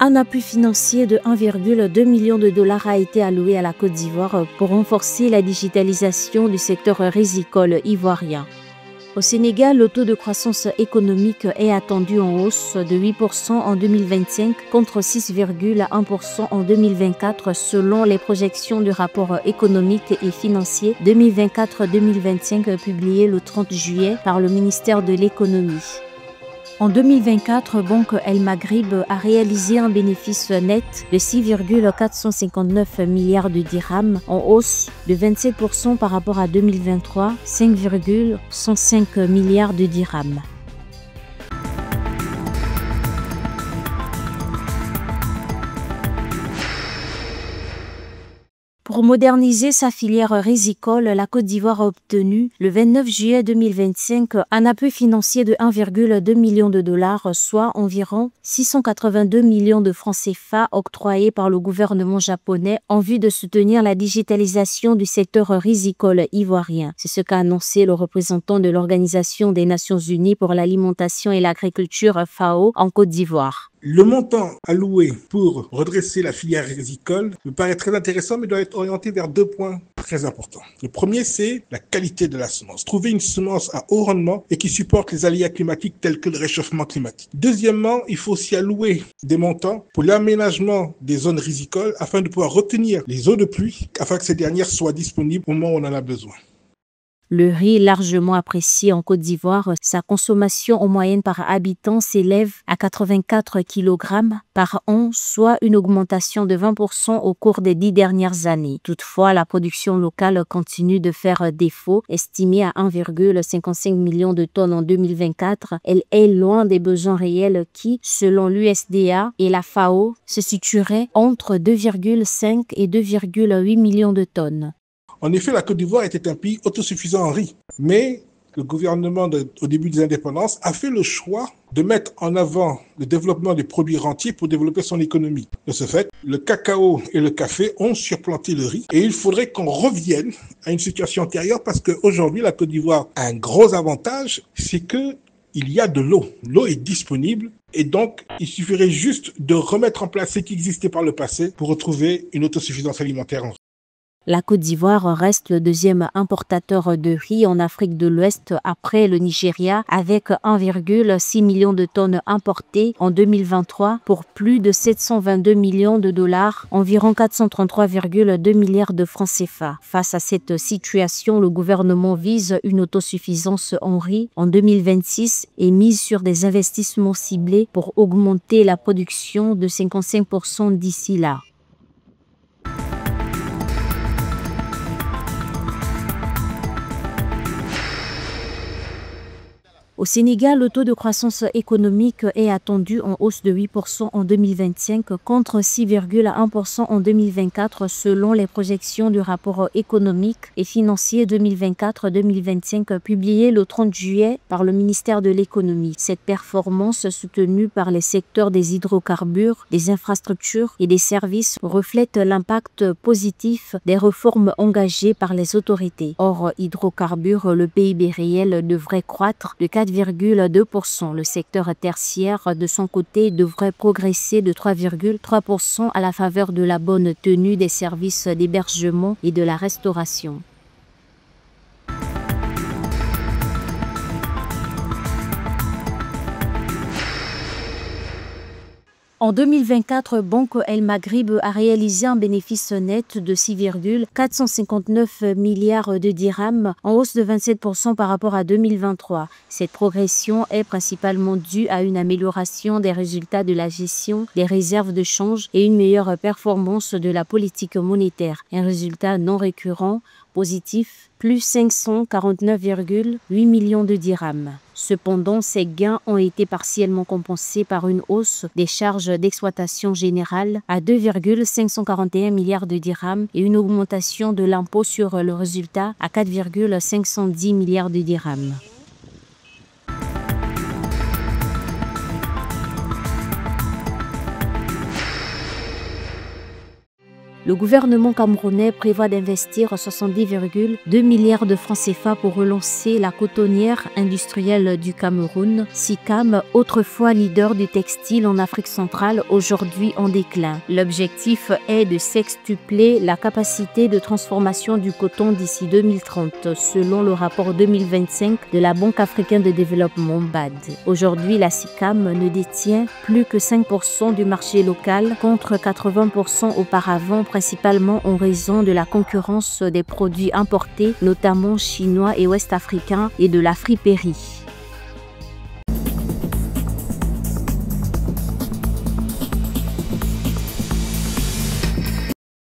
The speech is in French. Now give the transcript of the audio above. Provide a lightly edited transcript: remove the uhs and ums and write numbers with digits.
Un appui financier de 1,2 million de dollars a été alloué à la Côte d'Ivoire pour renforcer la digitalisation du secteur rizicole ivoirien. Au Sénégal, le taux de croissance économique est attendu en hausse de 8% en 2025 contre 6,1% en 2024 selon les projections du rapport économique et financier 2024-2025 publié le 30 juillet par le ministère de l'Économie. En 2024, Banque El Maghrib a réalisé un bénéfice net de 6,459 milliards de dirhams, en hausse de 27% par rapport à 2023, 5,105 milliards de dirhams. Pour moderniser sa filière rizicole, la Côte d'Ivoire a obtenu, le 29 juillet 2025, un appui financier de 1,2 million de dollars, soit environ 682 millions de francs CFA octroyés par le gouvernement japonais en vue de soutenir la digitalisation du secteur rizicole ivoirien. C'est ce qu'a annoncé le représentant de l'Organisation des Nations Unies pour l'alimentation et l'agriculture FAO en Côte d'Ivoire. Le montant alloué pour redresser la filière rizicole me paraît très intéressant, mais doit être orienté vers 2 points très importants. Le premier, c'est la qualité de la semence. Trouver une semence à haut rendement et qui supporte les aléas climatiques tels que le réchauffement climatique. Deuxièmement, il faut aussi allouer des montants pour l'aménagement des zones rizicoles afin de pouvoir retenir les eaux de pluie afin que ces dernières soient disponibles au moment où on en a besoin. Le riz, largement apprécié en Côte d'Ivoire, sa consommation en moyenne par habitant s'élève à 84 kg par an, soit une augmentation de 20% au cours des 10 dernières années. Toutefois, la production locale continue de faire défaut. Estimée à 1,55 million de tonnes en 2024, elle est loin des besoins réels qui, selon l'USDA et la FAO, se situeraient entre 2,5 et 2,8 millions de tonnes. En effet, la Côte d'Ivoire était un pays autosuffisant en riz, mais le gouvernement, au début des indépendances, a fait le choix de mettre en avant le développement des produits rentiers pour développer son économie. De ce fait, le cacao et le café ont surplanté le riz et il faudrait qu'on revienne à une situation antérieure parce qu'aujourd'hui, la Côte d'Ivoire a un gros avantage, c'est que il y a de l'eau. L'eau est disponible et donc il suffirait juste de remettre en place ce qui existait par le passé pour retrouver une autosuffisance alimentaire en riz. La Côte d'Ivoire reste le deuxième importateur de riz en Afrique de l'Ouest après le Nigeria avec 1,6 million de tonnes importées en 2023 pour plus de 722 millions de dollars, environ 433,2 milliards de francs CFA. Face à cette situation, le gouvernement vise une autosuffisance en riz en 2026 et mise sur des investissements ciblés pour augmenter la production de 55% d'ici là. Au Sénégal, le taux de croissance économique est attendu en hausse de 8% en 2025 contre 6,1% en 2024 selon les projections du rapport économique et financier 2024-2025 publié le 30 juillet par le ministère de l'Économie. Cette performance soutenue par les secteurs des hydrocarbures, des infrastructures et des services reflète l'impact positif des réformes engagées par les autorités. Hors hydrocarbures, le PIB réel devrait croître de 4,2%. Le secteur tertiaire, de son côté, devrait progresser de 3,3% à la faveur de la bonne tenue des services d'hébergement et de la restauration. En 2024, Banque El Maghrib a réalisé un bénéfice net de 6,459 milliards de dirhams, en hausse de 27% par rapport à 2023. Cette progression est principalement due à une amélioration des résultats de la gestion des réserves de change et une meilleure performance de la politique monétaire. Un résultat non récurrent positif, plus 549,8 millions de dirhams. Cependant, ces gains ont été partiellement compensés par une hausse des charges d'exploitation générale à 2,541 milliards de dirhams et une augmentation de l'impôt sur le résultat à 4,510 milliards de dirhams. Le gouvernement camerounais prévoit d'investir 70,2 milliards de francs CFA pour relancer la cotonnière industrielle du Cameroun, SICAM, autrefois leader du textile en Afrique centrale, aujourd'hui en déclin. L'objectif est de sextupler la capacité de transformation du coton d'ici 2030, selon le rapport 2025 de la Banque africaine de développement BAD. Aujourd'hui, la SICAM ne détient plus que 5% du marché local contre 80% auparavant, principalement en raison de la concurrence des produits importés, notamment chinois et ouest-africains, et de la friperie.